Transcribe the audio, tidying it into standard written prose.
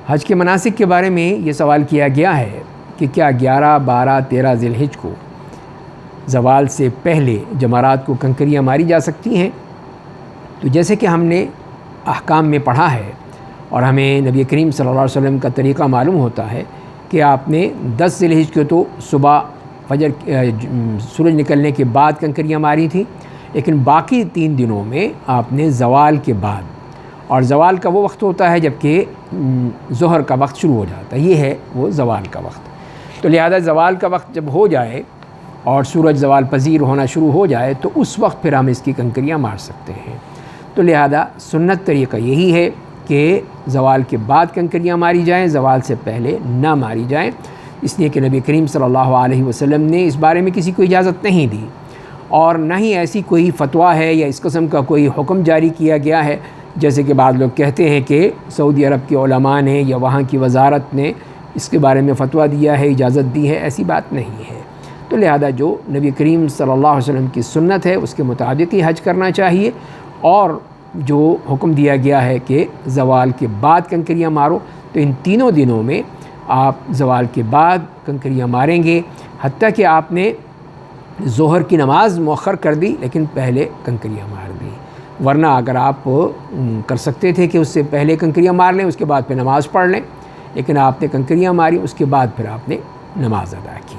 حج کے مناسک کے بارے میں یہ سوال کیا گیا ہے کہ کیا 11، 12، 13 ذی الحجہ کو زوال سے پہلے جمرات کو کنکریاں ماری جا سکتی ہیں؟ تو جیسے کہ ہم نے احکام میں پڑھا ہے اور ہمیں نبی کریم صلی اللہ علیہ وسلم کا طریقہ معلوم ہوتا ہے کہ آپ نے 10 ذی الحجہ کو تو صبح فجر سورج نکلنے کے بعد کنکریاں ماری تھیں، لیکن باقی 3 دنوں میں آپ نے زوال کے بعد، اور زوال کا وہ وقت ہوتا ہے جب کہ ظہر کا وقت شروع ہو جاتا ہے، یہ ہے وہ زوال کا وقت۔ تو لہذا زوال کا وقت جب ہو جائے اور سورج زوال پذیر ہونا شروع ہو جائے تو اس وقت پھر ہم اس کی کنکریاں مار سکتے ہیں۔ تو لہذا سنت طریقہ یہی ہے کہ زوال کے بعد کنکریاں ماری جائیں، زوال سے پہلے نہ ماری جائیں، اس لیے کہ نبی کریم صلی اللہ علیہ وسلم نے اس بارے میں کسی کو اجازت نہیں دی، اور نہ ہی ایسی کوئی فتویٰ ہے یا اس قسم کا کوئی حکم جاری کیا گیا ہے جیسے کہ بعض لوگ کہتے ہیں کہ سعودی عرب کے علماء نے یا وہاں کی وزارت نے اس کے بارے میں فتویٰ دیا ہے، اجازت دی ہے، ایسی بات نہیں ہے۔ تو لہذا جو نبی کریم صلی اللہ علیہ وسلم کی سنت ہے اس کے مطابق ہی حج کرنا چاہیے، اور جو حکم دیا گیا ہے کہ زوال کے بعد کنکریاں مارو، تو ان تینوں دنوں میں آپ زوال کے بعد کنکریاں ماریں گے، حتیٰ کہ آپ نے ظہر کی نماز مؤخر کر دی لیکن پہلے کنکریاں مار دی، ورنہ اگر آپ کر سکتے تھے کہ اس سے پہلے کنکریاں مار لیں، اس کے بعد پھر نماز پڑھ لیں، لیکن آپ نے کنکریاں ماری، اس کے بعد پھر آپ نے نماز ادا کی۔